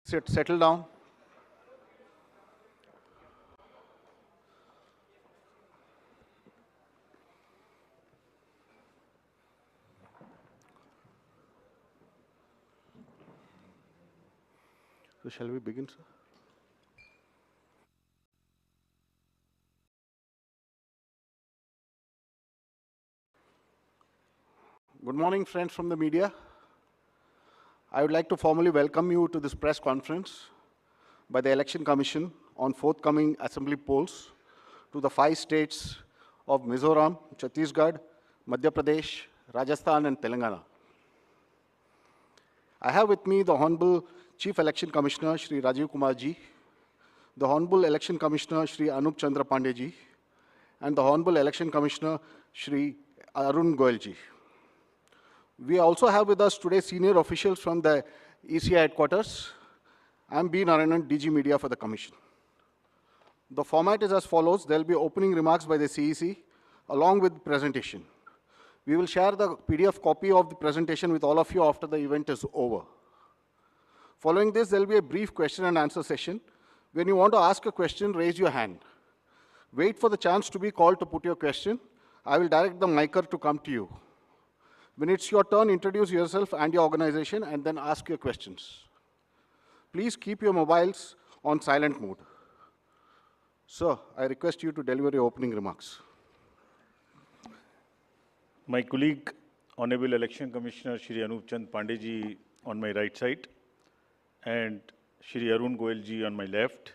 Settle down. So shall we begin, sir? Good morning, friends from the media. I would like to formally welcome you to this press conference by the Election Commission on forthcoming assembly polls to the 5 states of Mizoram, Chhattisgarh, Madhya Pradesh, Rajasthan, and Telangana. I have with me the Honorable Chief Election Commissioner, Shri Rajiv Kumar Ji, the Honorable Election Commissioner, Shri Anup Chandra Pandey Ji, and the Honorable Election Commissioner, Shri Arun Goyal Ji. We also have with us today senior officials from the ECI headquarters. I'm B. Narayanan, DG Media for the Commission. The format is as follows. There will be opening remarks by the CEC along with presentation. We will share the PDF copy of the presentation with all of you after the event is over. Following this, there will be a brief question and answer session. When you want to ask a question, raise your hand. Wait for the chance to be called to put your question. I will direct the micer to come to you. When it's your turn, introduce yourself and your organization and then ask your questions. Please keep your mobiles on silent mode. Sir, I request you to deliver your opening remarks. My colleague, Honorable Election Commissioner Shri Anup Chandra Pandey Ji on my right side and Shri Arun Goyal Ji on my left,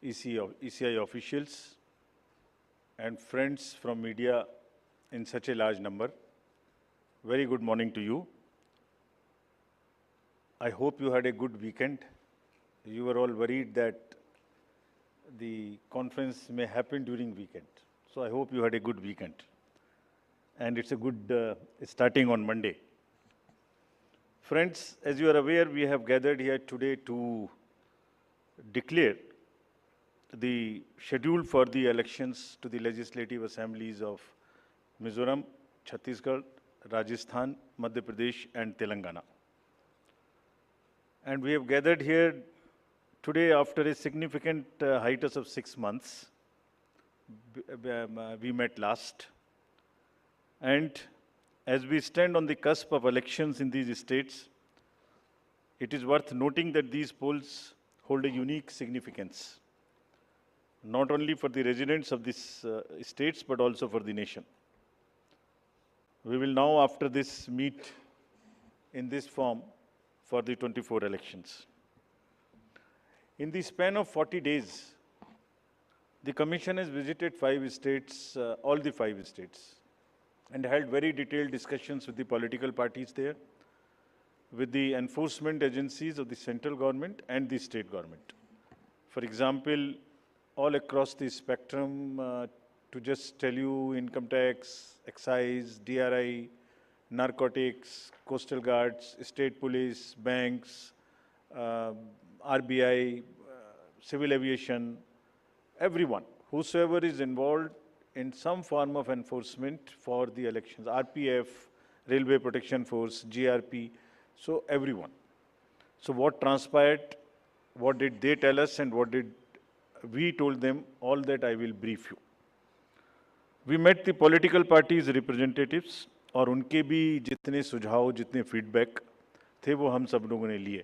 ECI officials and friends from media in such a large number. Very good morning to you. I hope you had a good weekend. You were all worried that the conference may happen during weekend. So I hope you had a good weekend. And it's a good starting on Monday. Friends, as you are aware, we have gathered here today to declare the schedule for the elections to the legislative assemblies of Mizoram, Chhattisgarh, Rajasthan, Madhya Pradesh, and Telangana. And we have gathered here today after a significant hiatus of 6 months. We met last. And as we stand on the cusp of elections in these states, it is worth noting that these polls hold a unique significance, not only for the residents of these states, but also for the nation. We will now, after this, meet in this form for the 24 elections. In the span of 40 days, the Commission has visited 5 states, all the 5 states, and held very detailed discussions with the political parties there, with the enforcement agencies of the central government and the state government. For example, all across the spectrum, to just tell you, income tax, excise, DRI, narcotics, coastal guards, state police, banks, RBI, civil aviation, everyone, whosoever is involved in some form of enforcement for the elections, RPF, Railway Protection Force, GRP, so everyone. So what transpired, what did they tell us and what did we told them, all that I will brief you. We met the political parties representatives और उनके भी जितने सुझाव, जितने feedback थे वो हम सब लोगों ने लिए.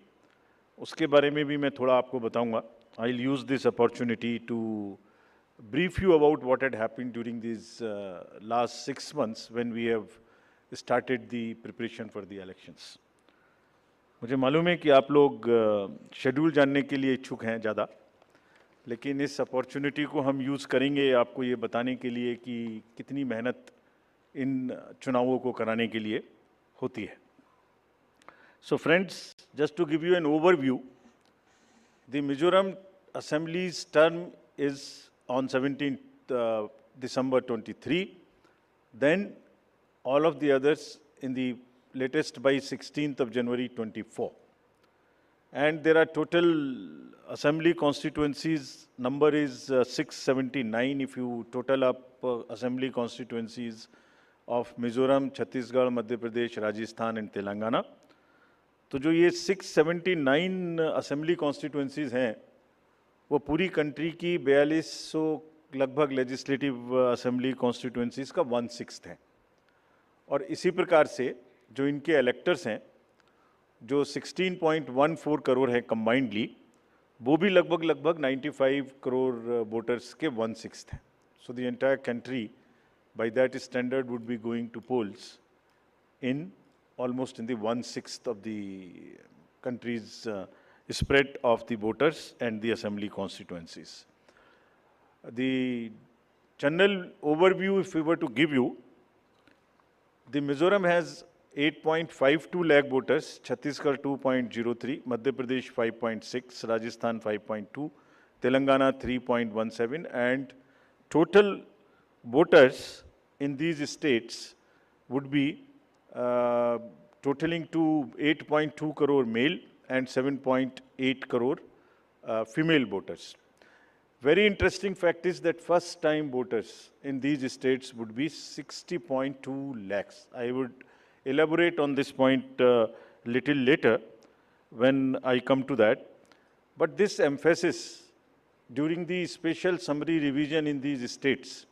उसके बारे में भी मैं थोड़ा आपको बताऊंगा. I'll use this opportunity to brief you about what had happened during these last 6 months when we have started the preparation for the elections. मुझे मालूम है कि आप लोग शेड्यूल जानने के लिए इच्छुक हैं ज़्यादा, लेकिन इस अपॉर्चुनिटी को हम यूज़ करेंगे आपको ये बताने के लिए कि कितनी मेहनत इन चुनावों को कराने के लिए होती है. So friends, just to give you an overview, the Mizoram Assembly's term is on 17th December 23. Then all of the others in the latest by 16th of January 24. And there are total assembly constituencies, number is 679 if you total up assembly constituencies of Mizoram, Chhattisgarh, Madhya Pradesh, Rajasthan and Telangana. तो जो ये 679 assembly constituencies हैं, वो पूरी country की 4200 लगभग legislative assembly constituencies का 1/6 है। और इसी प्रकार से जो इनके इलेक्टर्स हैं, जो 16.14 करोड़ है कंबाइंडली, वो भी लगभग 95 करोड़ वोटर्स के 1/6 हैं। So the entire country by that standard would be going to polls in almost in the 1/6 of the country's spread of the voters and the assembly constituencies. The general overview, if we were to give you, the Mizoram has 8.52 lakh voters, Chhattisgarh 2.03, Madhya Pradesh 5.6, Rajasthan 5.2, Telangana 3.17, and total voters in these states would be totaling to 8.2 crore male and 7.8 crore female voters. Very interesting fact is that first time voters in these states would be 60.2 lakhs. I would elaborate on this point little later when I come to that. But this emphasis during the special summary revision in these states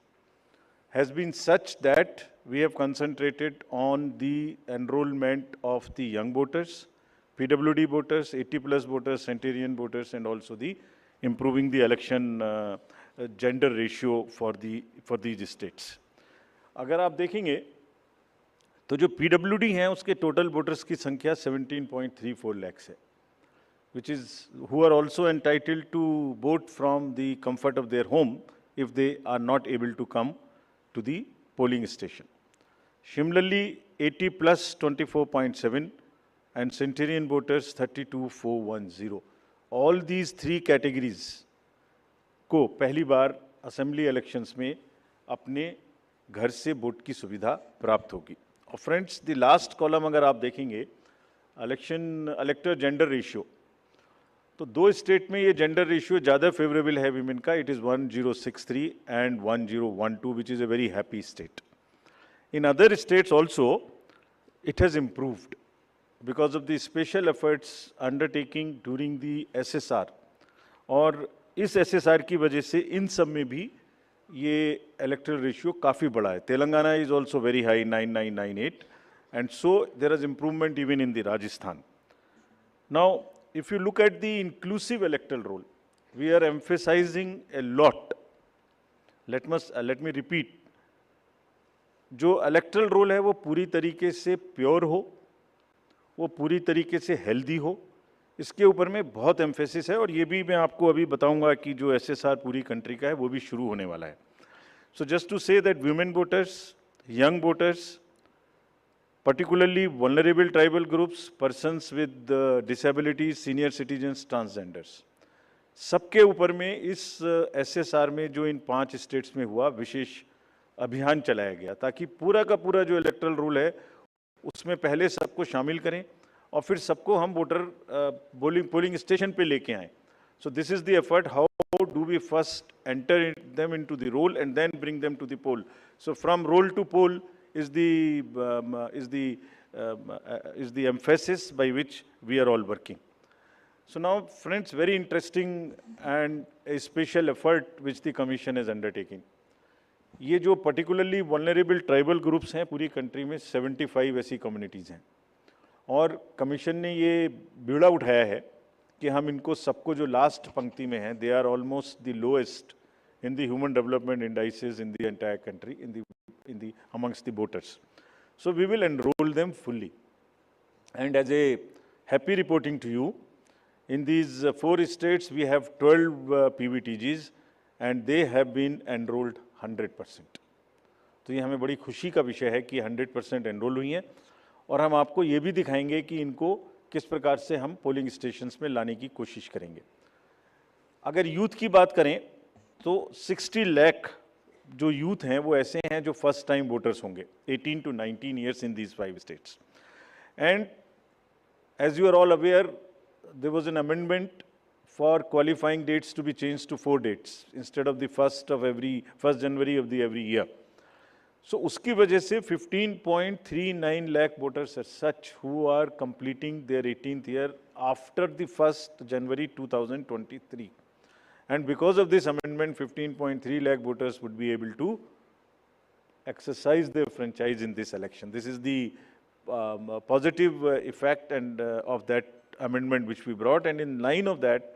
has been such that we have concentrated on the enrollment of the young voters, PWD voters, 80+ voters, centenarian voters, and also the improving the election gender ratio for these states. अगर आप देखेंगे तो जो PWD हैं उसके total voters की संख्या 17.34 lakhs है, which is who are also entitled to vote from the comfort of their home if they are not able to come to the polling station. Similarly, 80+ 24.7 and centenarian voters 32,410. All these three categories को पहली बार assembly elections में अपने घर से vote की सुविधा प्राप्त होगी। और फ्रेंड्स, द लास्ट कॉलम अगर आप देखेंगे, इलेक्टर जेंडर रेशियो, तो दो स्टेट में ये जेंडर रेशियो ज़्यादा फेवरेबल है विमेन का। It is 1063 and 1012, which is a very happy state. In other states also it has improved because of the special efforts undertaking during the SSR, और इस SSR की वजह से इन सब में भी ये इलेक्टरल रेशियो काफ़ी बड़ा है। Telangana is also very high 9998, and so there is improvement even in the Rajasthan. Now if you look at the inclusive electoral roll, we are emphasizing a lot. Let me repeat, जो electoral roll है वो पूरी तरीके से pure हो, वो पूरी तरीके से हेल्दी हो, इसके ऊपर में बहुत एम्फेसिस है। और ये भी मैं आपको अभी बताऊंगा कि जो SSR पूरी कंट्री का है वो भी शुरू होने वाला है। So just to say that women voters, young voters, particularly vulnerable tribal groups, persons with disabilities, senior citizens, transgenders, सबके ऊपर में इस SSR में जो इन 5 स्टेट्स में हुआ विशेष अभियान चलाया गया, ताकि पूरा का पूरा जो इलेक्टरल रूल है उसमें पहले सबको शामिल करें और फिर सबको हम वोटर पोलिंग स्टेशन पे लेके आएँ। So this is the effort, how do we first enter them into the roll and then bring them to the poll. So from roll to poll is the emphasis by which we are all working. So now, friends, very interesting and a special effort which the commission is undertaking. ये जो particularly vulnerable tribal groups हैं पूरी country में 75 ऐसी communities हैं, और commission ने ये बीड़ा उठाया है कि हम इनको सबको जो लास्ट पंक्ति में हैं, they are almost the lowest in the human development indices in the entire country, amongst the voters. So we will enroll them fully. And as a happy reporting to you, in these 4 states we have 12 PVTGs and they have been enrolled 100%. तो ये हमें बड़ी खुशी का विषय है कि 100% enrol हुई हैं, और हम आपको ये भी दिखाएंगे कि इनको किस प्रकार से हम पोलिंग स्टेशंस में लाने की कोशिश करेंगे। अगर यूथ की बात करें तो 60 लाख जो यूथ हैं वो ऐसे हैं जो फर्स्ट टाइम वोटर्स होंगे 18 to 19 years in these 5 states. And as you are all aware, there was an amendment for qualifying dates to be changed to 4 dates instead of the 1st January of the every year. So उसकी वजह से 15.39 lakh voters as such who are completing their 18th year after the 1st January 2023. And because of this amendment, 15.3 lakh voters would be able to exercise their franchise in this election. This is the positive effect and of that amendment which we brought. And in line of that,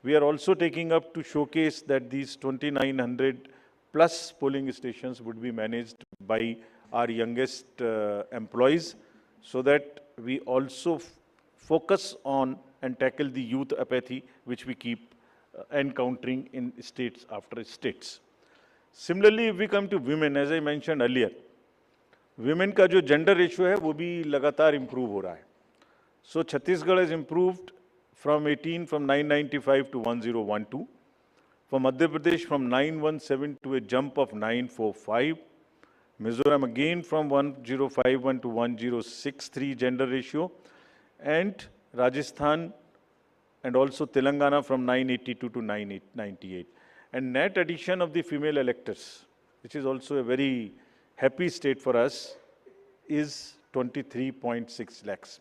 we are also taking up to showcase that these 2,900 plus polling stations would be managed by our youngest employees, so that we also focus on and tackle the youth apathy which we keep encountering in states after states. Similarly, if we come to women, as I mentioned earlier, women का जो gender ratio है वो भी लगातार improve हो रहा है. So Chhattisgarh has improved from 995 to 1012. For Madhya Pradesh from 917 to a jump of 945. Mizoram again from 1051 to 1063 gender ratio. And Rajasthan and also Telangana from 982 to 998. And net addition of the female electors, which is also a very happy state for us, is 23.6 lakhs.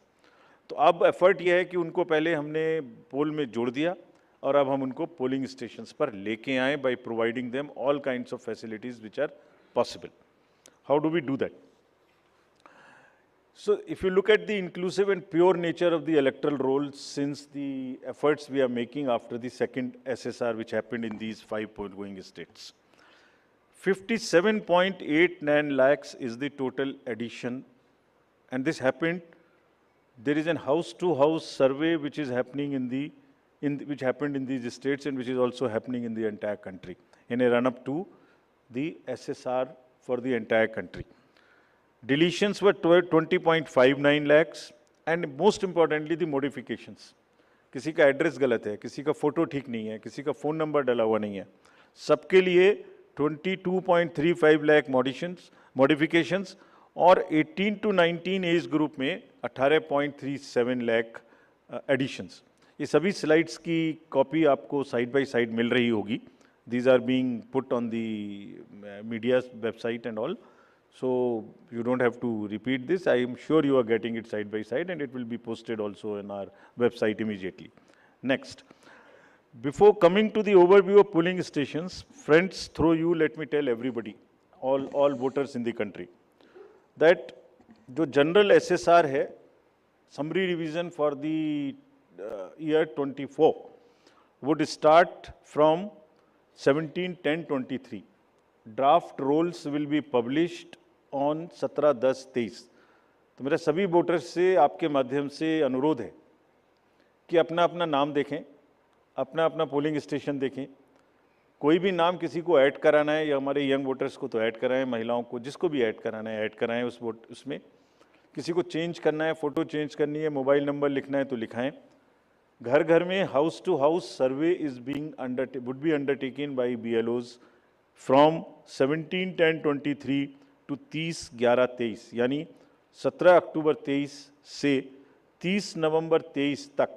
तो अब effort यह है कि उनको पहले हमने पोल में जोड़ दिया और अब हम उनको पोलिंग स्टेशंस पर लेके आए by providing them all kinds of facilities which are possible. How do we do that? So if you look at the inclusive and pure nature of the electoral roll, since the efforts we are making after the second SSR which happened in these 5 going states, 57.89 lakhs is the total addition, and this happened. There is a house-to-house survey which is happening which happened in these states and which is also happening in the entire country in a run-up to the SSR for the entire country. Deletions were 20.59 lakhs, and most importantly the modifications. किसी का address गलत है, किसी का photo ठीक नहीं है, किसी का फोन नंबर डाला हुआ नहीं है, सबके लिए 22.35 लाख मॉडिफिकेशंस और 18 to 19 एज ग्रुप में 18.37 लाख एडिशंस. ये सभी स्लाइड्स की कॉपी आपको साइड बाय साइड मिल रही होगी. These are being put on the media's website and all. So you don't have to repeat this. I am sure you are getting it side by side, and it will be posted also in our website immediately. Next. Before coming to the overview of polling stations, friends, through you, let me tell everybody, all voters in the country, that the general SSR है, summary revision for the year 24 would start from 17/10/23. Draft rolls will be published on 17/10/23. तो मेरा सभी voters से आपके माध्यम से अनुरोध है कि अपना अपना नाम देखें, अपना अपना पोलिंग स्टेशन देखें. कोई भी नाम किसी को ऐड कराना है या हमारे यंग वोटर्स को तो ऐड कराएं, महिलाओं को जिसको भी ऐड कराना है ऐड कराएं उसमें. किसी को चेंज करना है, फ़ोटो चेंज करनी है, मोबाइल नंबर लिखना है तो लिखाएं. घर घर में house to house survey would be undertaken by BLOs from 17/10/23 to 30/11/23, यानी 17 अक्टूबर 23 से 30 नवंबर 23 तक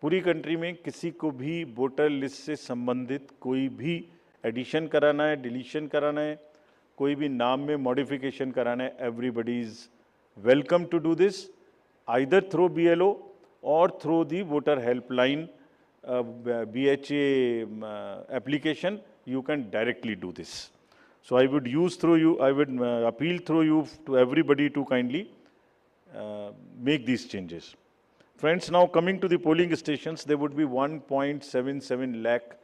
पूरी कंट्री में किसी को भी वोटर लिस्ट से संबंधित कोई भी एडिशन कराना है, डिलीशन कराना है, कोई भी नाम में मॉडिफिकेशन कराना है, everybody is welcome to do this either through BLO or through the voter helpline BHA application. You can directly do this. So I would appeal through you to everybody to kindly make these changes. Friends, now coming to the polling stations, there would be 1.77 lakh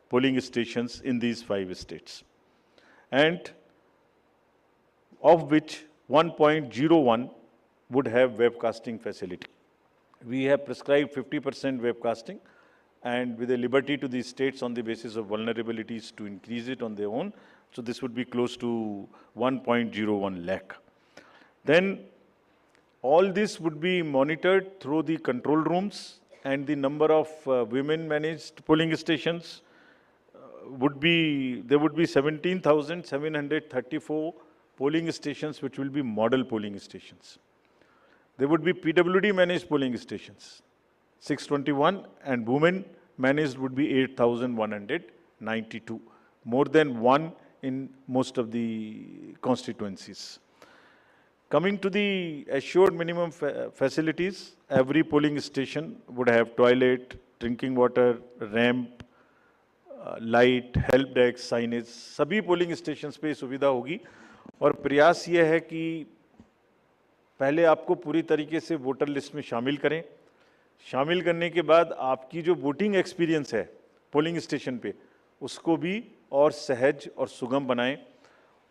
polling stations in these 5 states, and of which 1.01 would have webcasting facility. We have prescribed 50% webcasting, and with a liberty to the states on the basis of vulnerabilities to increase it on their own. So this would be close to 1.01 lakh. Then all this would be monitored through the control rooms, and the number of women managed polling stations there would be 17,734 polling stations which will be model polling stations. There would be PWD managed polling stations, 621, and women managed would be 8,192. More than 1 in most of the constituencies. Coming to the assured minimum facilities, every polling station would have toilet, drinking water, ramp, light, help desk, signage, सभी polling stations पे सुविधा होगी। और प्रयास ये है कि पहले आपको पूरी तरीके से वोटर लिस्ट में शामिल करें। शामिल करने के बाद आपकी जो वोटिंग एक्सपीरियंस है पोलिंग स्टेशन पे, उसको भी और सहज और सुगम बनाएं,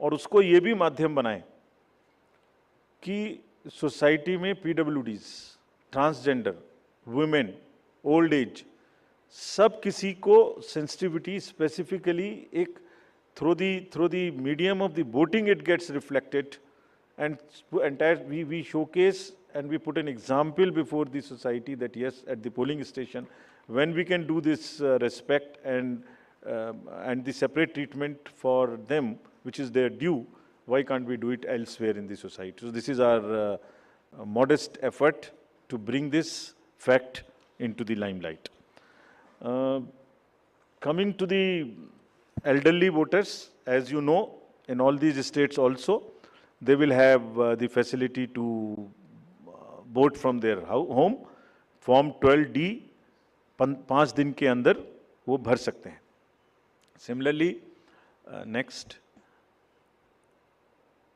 और उसको ये भी माध्यम बनाएं कि सोसाइटी में PwDs, transgender, women, old age, सब किसी को सेंसिटिविटी स्पेसिफिकली एक through the medium of the voting it gets reflected, and entire we showcase and we put an example before the society that yes, at the polling station, when we can do this respect and the separate treatment for them, which is their due, why can't we do it elsewhere in the society? So this is our modest effort to bring this fact into the limelight. Coming to the elderly voters, as you know, in all these states also, they will have the facility to vote from their home. Form 12D 5 दिन के अंदर वो भर सकते हैं। Similarly, next,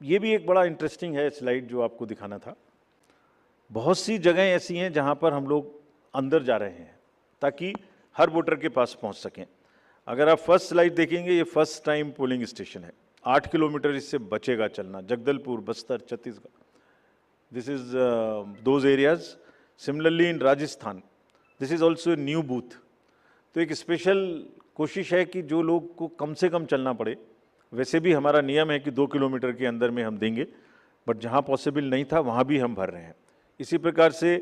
ये भी एक बड़ा इंटरेस्टिंग है स्लाइड जो आपको दिखाना था। बहुत सी जगहें ऐसी हैं जहां पर हम लोग अंदर जा रहे हैं ताकि हर वोटर के पास पहुंच सकें। अगर आप फर्स्ट स्लाइड देखेंगे, ये फर्स्ट टाइम पोलिंग स्टेशन है। 8 किलोमीटर इससे बचेगा चलना, Jagdalpur, Bastar, Chhattisgarh, this is those areas. Similarly in Rajasthan, this is also a new booth. तो एक स्पेशल कोशिश है कि जो लोग को कम से कम चलना पड़े, वैसे भी हमारा नियम है कि 2 किलोमीटर के अंदर में हम देंगे, बट जहाँ पॉसिबल नहीं था वहाँ भी हम भर रहे हैं। इसी प्रकार से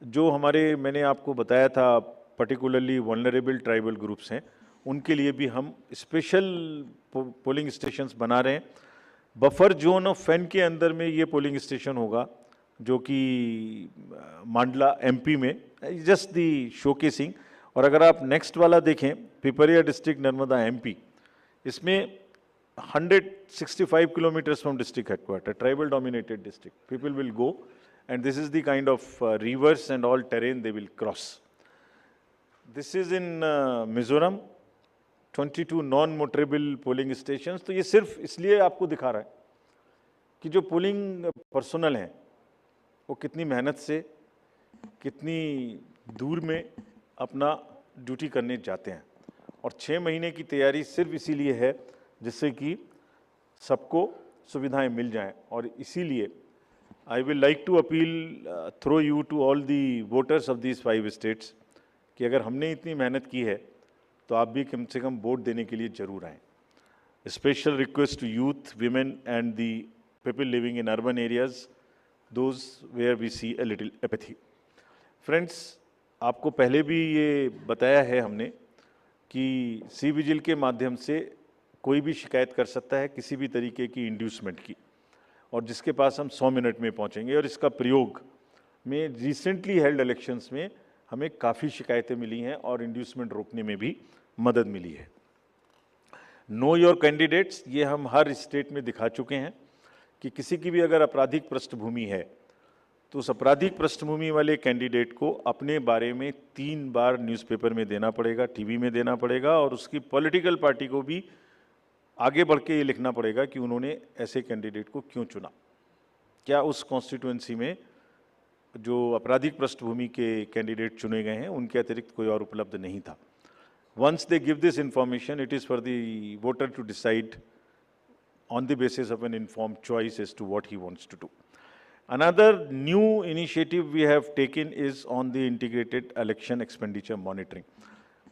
जो हमारे, मैंने आपको बताया था, पर्टिकुलरली वल्नरेबल ट्राइबल ग्रुप्स हैं, उनके लिए भी हम स्पेशल पोलिंग स्टेशंस बना रहे हैं। बफर जोन ऑफ फैन के अंदर में ये पोलिंग स्टेशन होगा, जो कि मांडला एमपी में, जस्ट दी शोकेसिंग। और अगर आप नेक्स्ट वाला देखें, पिपरिया डिस्ट्रिक्ट, नर्मदा एमपी, इसमें 165 kilometers from district headquarters, tribal dominated district. People will go, and this is the kind of rivers and all terrain they will cross. This is in Mizoram, 22 non-motorable polling stations। तो ये सिर्फ इसलिए आपको दिखा रहा है कि जो पोलिंग पर्सनल हैं वो कितनी मेहनत से, कितनी दूर में अपना ड्यूटी करने जाते हैं। और 6 महीने की तैयारी सिर्फ इसीलिए है जिससे कि सबको सुविधाएं मिल जाएं। और इसीलिए I will like to appeal through you to all the voters of these 5 states कि अगर हमने इतनी मेहनत की है तो आप भी कम से कम वोट देने के लिए जरूर आएँ। Special request to youth, women and the people living in urban areas, those where we see a little apathy. Friends, आपको पहले भी ये बताया है हमने कि सी विजिल के माध्यम से कोई भी शिकायत कर सकता है किसी भी तरीके की इंड्यूसमेंट की, और जिसके पास हम 100 मिनट में पहुंचेंगे। और इसका प्रयोग में रिसेंटली हेल्ड इलेक्शंस में हमें काफ़ी शिकायतें मिली हैं और इंड्यूसमेंट रोकने में भी मदद मिली है। नो योर कैंडिडेट्स, ये हम हर स्टेट में दिखा चुके हैं कि किसी की भी अगर आपराधिक पृष्ठभूमि है तो उस आपराधिक पृष्ठभूमि वाले कैंडिडेट को अपने बारे में 3 बार न्यूज़पेपर में देना पड़ेगा, टीवी में देना पड़ेगा, और उसकी पॉलिटिकल पार्टी को भी आगे बढ़ के ये लिखना पड़ेगा कि उन्होंने ऐसे कैंडिडेट को क्यों चुना, क्या उस कॉन्स्टिट्यूएंसी में जो आपराधिक पृष्ठभूमि के कैंडिडेट चुने गए हैं उनके अतिरिक्त कोई और उपलब्ध नहीं था। Once they give this information, it is for the voter to decide on the basis of an informed choice as to what he wants to do. Another new initiative we have taken is on the integrated election expenditure monitoring.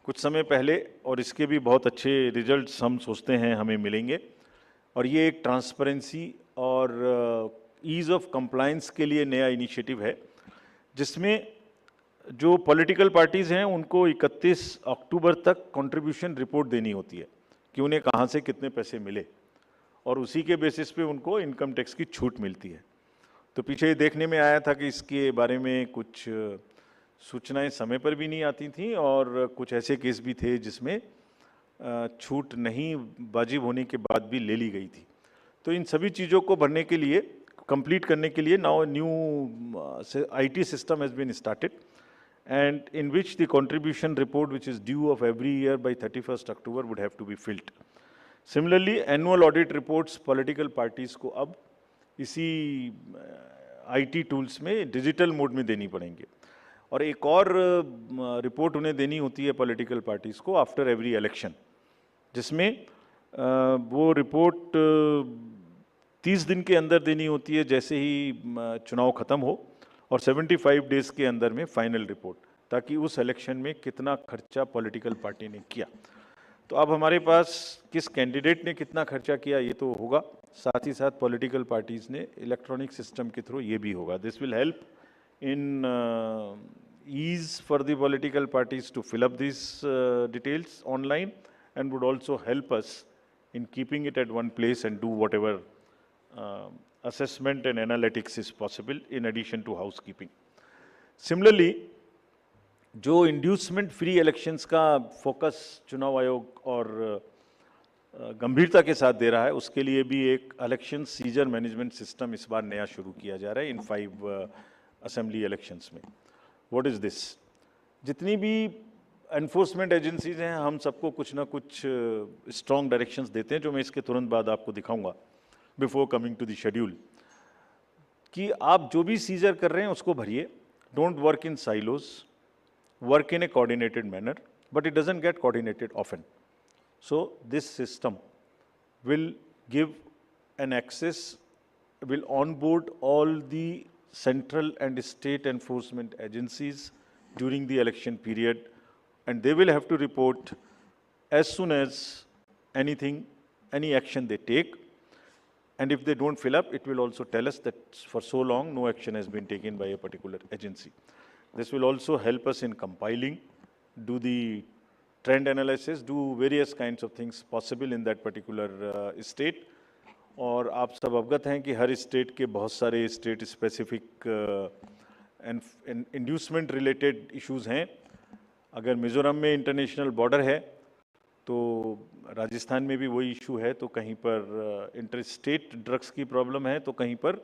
कुछ समय पहले, और इसके भी बहुत अच्छे results हम सोचते हैं हमें मिलेंगे, और ये एक ट्रांसपेरेंसी और ईज़ ऑफ कंप्लायंस के लिए नया इनिशिएटिव है, जिसमें जो पॉलिटिकल पार्टीज़ हैं उनको 31 अक्टूबर तक कंट्रीब्यूशन रिपोर्ट देनी होती है कि उन्हें कहाँ से कितने पैसे मिले, और उसी के बेसिस पे उनको इनकम टैक्स की छूट मिलती है। तो पीछे देखने में आया था कि इसके बारे में कुछ सूचनाएं समय पर भी नहीं आती थी, और कुछ ऐसे केस भी थे जिसमें छूट नहीं वाजिब होने के बाद भी ले ली गई थी। तो इन सभी चीज़ों को भरने के लिए, कंप्लीट करने के लिए now new IT system has been started, and in which the contribution report, which is due of every year by 31st October, would have to be filled. Similarly, annual audit reports political parties को अब इसी IT tools में digital mode में देनी पड़ेंगे। और एक और रिपोर्ट उन्हें देनी होती है पॉलिटिकल पार्टीज को आफ्टर एवरी इलेक्शन, जिसमें वो रिपोर्ट 30 दिन के अंदर देनी होती है जैसे ही चुनाव खत्म हो, और 75 डेज के अंदर में फाइनल रिपोर्ट, ताकि उस इलेक्शन में कितना खर्चा पॉलिटिकल पार्टी ने किया। तो अब हमारे पास किस कैंडिडेट ने कितना खर्चा किया ये तो होगा, साथ ही साथ पॉलिटिकल पार्टीज ने इलेक्ट्रॉनिक सिस्टम के थ्रू ये भी होगा। This will help in ease for the political parties to fill up these details online, and would also help us in keeping it at one place and do whatever assessment and analytics is possible in addition to housekeeping. Similarly, जो inducement free elections का focus चुनाव आयोग और गंभीरता के साथ दे रहा है, उसके लिए भी एक election seizure management system इस बार नया शुरू किया जा रहा है इन 5 असेंबली इलेक्शंस में। What is this? जितनी भी एनफोर्समेंट एजेंसीज हैं, हम सबको कुछ ना कुछ स्ट्रॉन्ग डायरेक्शंस देते हैं, जो मैं इसके तुरंत बाद आपको दिखाऊंगा before coming to the schedule, कि आप जो भी सीजर कर रहे हैं उसको भरिए। Don't work in silos, work in a coordinated manner, but it doesn't get coordinated often. So this system will give an access, will onboard all the central and state enforcement agencies during the election period, and they will have to report as soon as any action they take, and if they don't fill up, it will also tell us that for so long no action has been taken by a particular agency. This will also help us in compiling, do the trend analysis, do various kinds of things possible in that particular state. और आप सब अवगत हैं कि हर state के बहुत सारे state specific inducement related issues हैं। अगर मिज़ोरम में इंटरनेशनल बॉर्डर है तो राजस्थान में भी वही इशू है, तो कहीं पर इंटर स्टेट ड्रग्स की प्रॉब्लम है, तो कहीं पर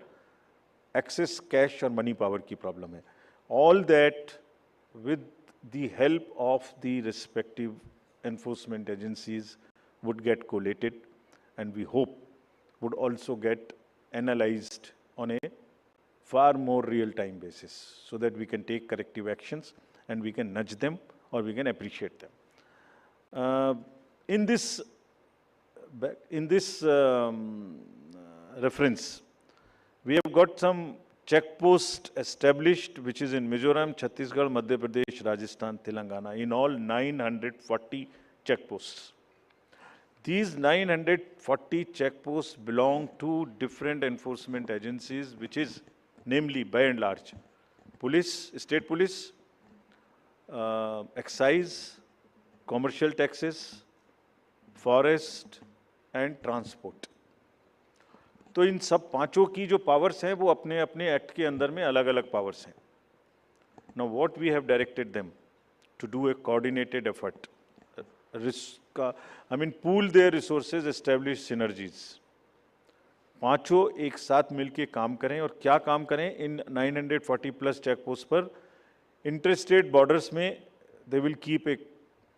एक्सेस कैश और मनी पावर की प्रॉब्लम है। All that with the help of the respective enforcement agencies would get collated, and we hope would also get analyzed on a far more real-time basis, so that we can take corrective actions and we can nudge them or we can appreciate them. In this reference, we have got some checkposts established, which is in Mizoram, Chhattisgarh, Madhya Pradesh, Rajasthan, Telangana, in all 940 checkposts. These 940 checkposts belong to different enforcement agencies, which is namely, by and large, police, state police, excise, commercial taxes, forest and transport. तो इन सब पांचों की जो powers हैं वो अपने अपने act के अंदर में अलग अलग पावर्स हैं। Now what we have directed them to do a coordinated effort, pool their resources, establish synergies. पांचों एक साथ मिलके काम करें, और क्या काम करें? इन 940 प्लस चेक पोस्ट पर इंटरस्टेट बॉर्डर्स में they will keep a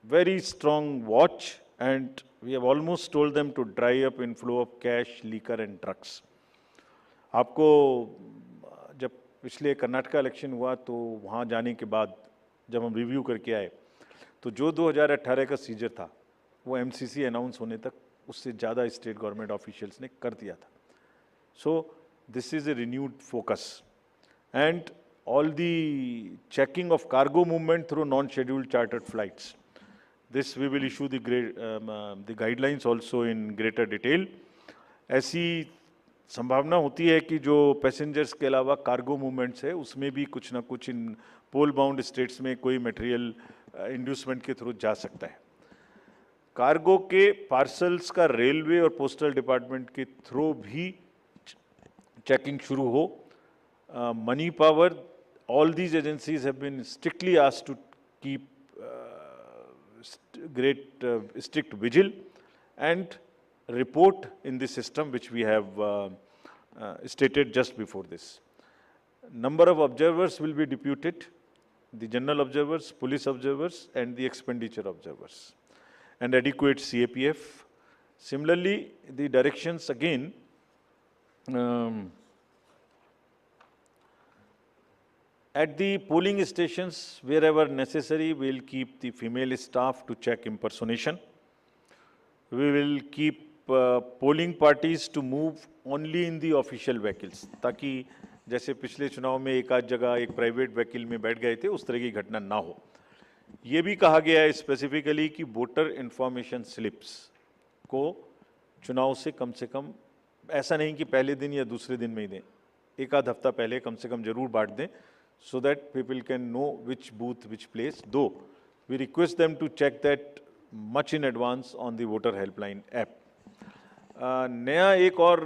very strong watch, and we have almost told them to dry up inflow of cash, liquor and drugs. आपको जब पिछले कर्नाटका इलेक्शन हुआ तो वहाँ जाने के बाद जब हम रिव्यू करके आए, तो जो 2018 का सीजर था वो MCC अनाउंस होने तक उससे ज़्यादा स्टेट गवर्नमेंट ऑफिशियल्स ने कर दिया था। So this is a renewed focus, and all the checking of cargo movement through non-scheduled chartered flights. This we will issue the guidelines also in greater detail. ऐसी संभावना होती है कि जो पैसेंजर्स के अलावा कार्गो मूवमेंट्स है उसमें भी कुछ ना कुछ इन पोल बाउंड स्टेट्स में कोई मटेरियल इंड्यूसमेंट के थ्रू जा सकता है। कार्गो के पार्सल्स का रेलवे और पोस्टल डिपार्टमेंट के थ्रू भी चेकिंग शुरू हो। Money power, all these agencies have been strictly asked to keep strict vigil and report in the system which we have stated just before this. Number of observers will be deputed, the general observers, police observers, and the expenditure observers, and adequate CAPF. Similarly, the directions again, at the polling stations, wherever necessary, we will keep the female staff to check impersonation. We will keep polling parties to move only in the official vehicles, ताकि जैसे पिछले चुनाव में एक आध जगह एक private vehicle में बैठ गए थे उस तरह की घटना ना हो। ये भी कहा गया है स्पेसिफिकली कि वोटर इंफॉर्मेशन स्लिप्स को चुनाव से कम ऐसा नहीं कि पहले दिन या दूसरे दिन में ही दें, एक आध हफ्ता पहले कम से कम जरूर बांट दें, so that people can know which booth, which place. Though we request them to check that much in advance on the voter helpline app. नया एक और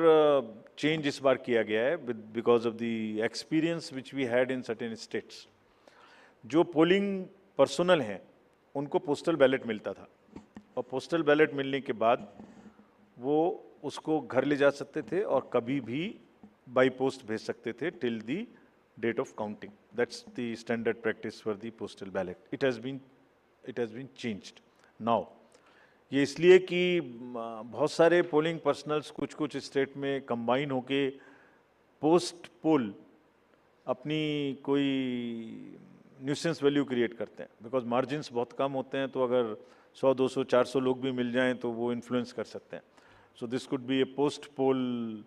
change इस बार किया गया है because of the experience which we had in certain states. जो polling personnel हैं उनको postal ballot मिलता था और postal ballot मिलने के बाद वो उसको घर ले जा सकते थे और कभी भी by post भेज सकते थे till the date of counting. That's the standard practice for the postal ballot. It has been changed now. ये इसलिए कि बहुत सारे पोलिंग पर्सनल्स कुछ स्टेट में कंबाइन होके पोस्ट पोल अपनी कोई न्यूसेंस वैल्यू क्रिएट करते हैं, बिकॉज मार्जिन्स बहुत कम होते हैं, तो अगर 100, 200, 400 लोग भी मिल जाएं तो वो इन्फ्लुएंस कर सकते हैं. So this could be a post poll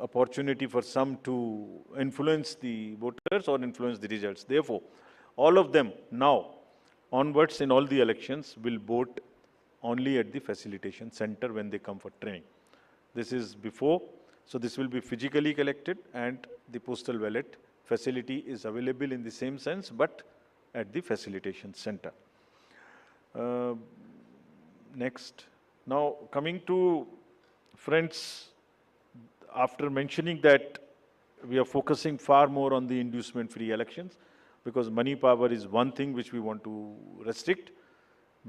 opportunity for some to influence the voters or influence the results. Therefore, all of them now onwards in all the elections will vote only at the facilitation center when they come for training. This is before, so this will be physically collected, and the postal ballot facility is available in the same sense but at the facilitation center. Next. Now coming to friends, after mentioning that we are focusing far more on the inducement-free elections, because money power is one thing which we want to restrict,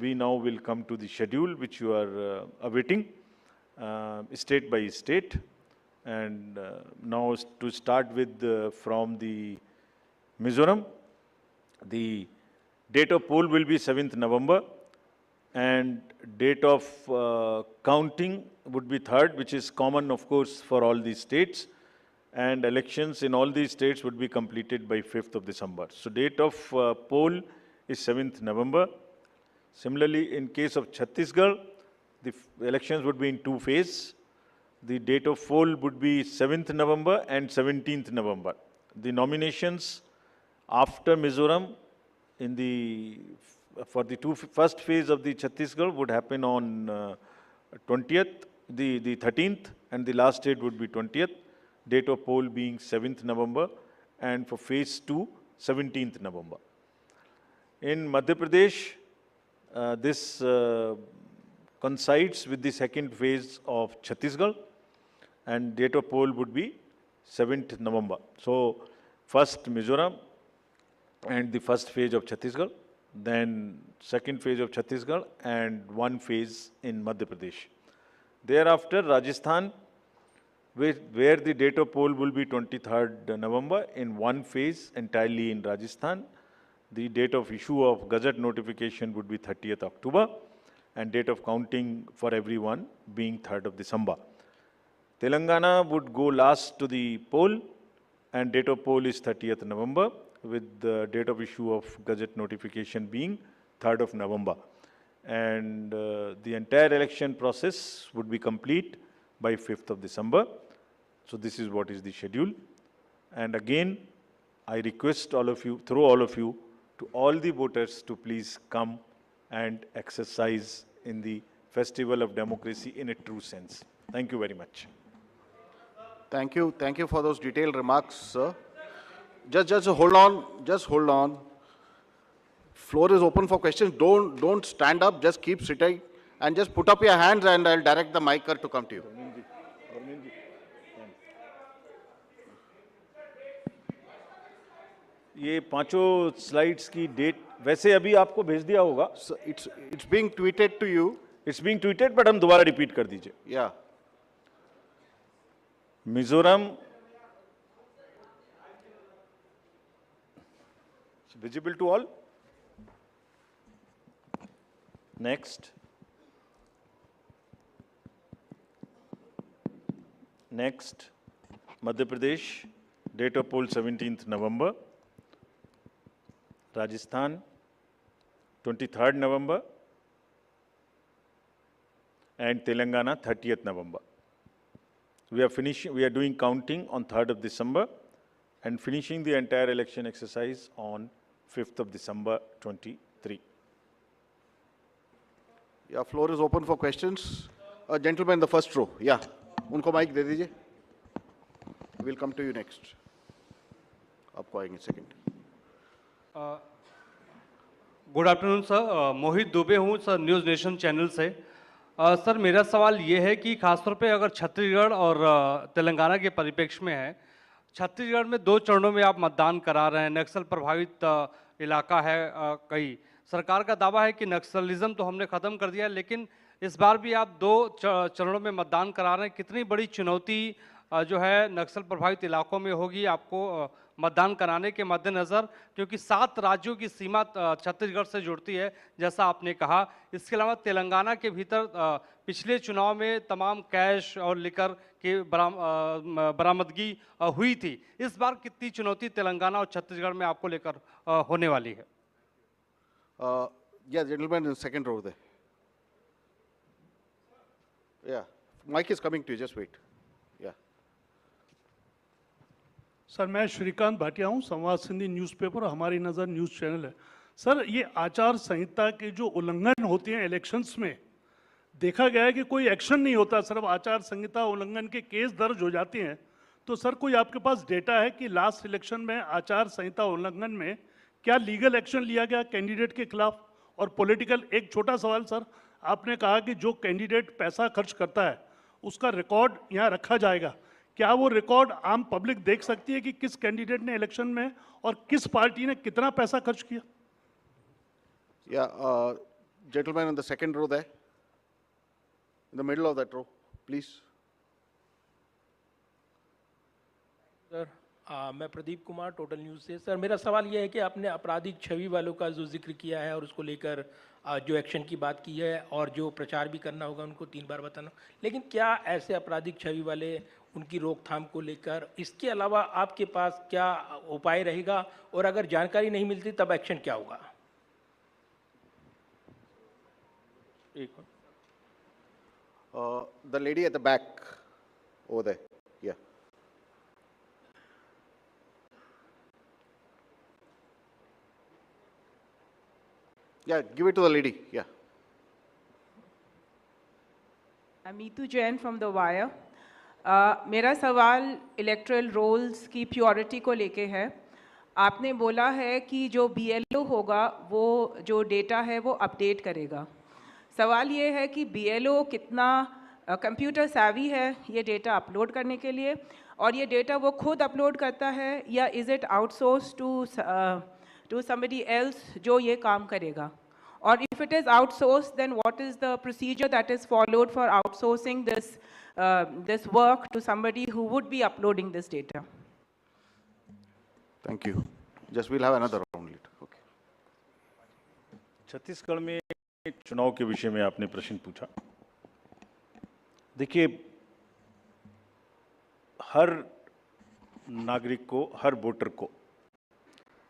we now will come to the schedule which you are awaiting, state by state. And now to start with from the Mizoram, the date of poll will be 7th November, and date of counting would be 3rd, which is common, of course, for all these states. And elections in all these states would be completed by 5th of December. So date of poll is 7th November. Similarly, in case of Chhattisgarh, the elections would be in 2 phases. The date of poll would be 7th November and 17th November. The nominations after Mizoram in the for the first phase of the Chhattisgarh would happen on 20th, the 13th, and the last date would be 20th. Date of poll being 7th November, and for phase 2, 17th November. In Madhya Pradesh, this coincides with the second phase of Chhattisgarh, and date of poll would be 7th November. So, first Mizoram and the first phase of Chhattisgarh, then second phase of Chhattisgarh, and one phase in Madhya Pradesh. Thereafter, Rajasthan, where the date of poll will be 23rd November in one phase entirely in Rajasthan. The date of issue of Gazette notification would be 30th October, and date of counting for everyone being 3rd of December. Telangana would go last to the poll, and date of poll is 30th November, with the date of issue of Gazette notification being 3rd of November. And the entire election process would be complete by 5th of December. So this is what is the schedule. And again, I request all of you, through all of you, to all the voters to please come and exercise in the festival of democracy in a true sense. Thank you very much. Thank you. Thank you for those detailed remarks, sir. Just hold on. Just hold on. Floor is open for questions. Don't stand up. Just keep sitting and just put up your hands, and I'll direct the mic to come to you. ये पांचों slides की date वैसे अभी आपको भेज दिया होगा. So it's being tweeted to you. It's being tweeted, but हम दोबारा रिपीट कर दीजिए. Yeah. Mizoram visible to all. Next. Next. Madhya Pradesh, date of poll 17th November. Rajasthan, 23rd November. And Telangana, 30th November. We are doing counting on 3rd of December and finishing the entire election exercise on 5th of December 23. Yeah, floor is open for questions. Gentleman in the first row. Yeah. उनको mic दे दीजिए. We'll come to you next. आपको आएंगे second. Good afternoon sir, मोहित दुबे हूँ sir, news nation channel से. Sir मेरा सवाल ये है कि खासतौर पे अगर छत्तीसगढ़ और तेलंगाना के परिप्रेक्ष्य में है, छत्तीसगढ़ में 2 चरणों में आप मतदान करा रहे हैं, नक्सल प्रभावित इलाका है कई. सरकार का दावा है कि नक्सलिज्म तो हमने ख़त्म कर दिया है, लेकिन इस बार भी आप 2 चरणों में मतदान करा रहे हैं. कितनी बड़ी चुनौती जो है नक्सल प्रभावित इलाकों में होगी आपको मतदान कराने के मद्देनज़र, क्योंकि 7 राज्यों की सीमा छत्तीसगढ़ से जुड़ती है जैसा आपने कहा. इसके अलावा तेलंगाना के भीतर पिछले चुनाव में तमाम कैश और लिकर की बरामदगी हुई थी. इस बार कितनी चुनौती तेलंगाना और छत्तीसगढ़ में आपको लेकर होने वाली है? Yeah, gentleman in the second row there. Yeah, mic is coming to you, just wait. Yeah. Sir मैं श्रीकांत भाटिया हूँ, संवाद सिंधी न्यूज़पेपर और हमारी नज़र न्यूज़ चैनल है. सर ये आचार संहिता के जो उल्लंघन होते हैं इलेक्शंस में, देखा गया है कि कोई एक्शन नहीं होता, सिर्फ आचार संहिता उल्लंघन के केस दर्ज हो जाते हैं. तो सर कोई आपके पास डेटा है कि लास्ट इलेक्शन में आचार संहिता उल्लंघन में क्या लीगल एक्शन लिया गया कैंडिडेट के खिलाफ? और पॉलिटिकल, एक छोटा सवाल सर, आपने कहा कि जो कैंडिडेट पैसा खर्च करता है उसका रिकॉर्ड यहाँ रखा जाएगा. क्या वो रिकॉर्ड आम पब्लिक देख सकती है कि किस कैंडिडेट ने इलेक्शन में और किस पार्टी ने कितना पैसा खर्च किया? Yeah, gentleman in the second row there. In the middle of that row, please. Sir मैं प्रदीप कुमार, टोटल न्यूज़ से. सर मेरा सवाल ये है कि आपने आपराधिक छवि वालों का जो जिक्र किया है और उसको लेकर जो एक्शन की बात की है और जो प्रचार भी करना होगा उनको 3 बार बताना, लेकिन क्या ऐसे आपराधिक छवि वाले, उनकी रोकथाम को लेकर इसके अलावा आपके पास क्या उपाय रहेगा, और अगर जानकारी नहीं मिलती तब एक्शन क्या होगा? The lady at the back over there. Yeah. Yeah, give it to the lady. Yeah. Amitu Jain from The Wire. मेरा सवाल इलेक्ट्रल रोल्स की प्योरिटी को लेके है. आपने बोला है कि जो BLO होगा वो जो डेटा है वो अपडेट करेगा. सवाल ये है कि BLO कितना कंप्यूटर savvy है ये डेटा अपलोड करने के लिए, और ये डेटा वो खुद अपलोड करता है या is it outsource to somebody else जो ये काम करेगा? और if it is outsourced, then what is the procedure that is followed for outsourcing this work to somebody who would be uploading this data? Thank you. Just we'll have another round later. Okay. Chhattisgarh में चुनाव के विषय में आपने प्रश्न पूछा. देखिए, हर नागरिक को, हर वोटर को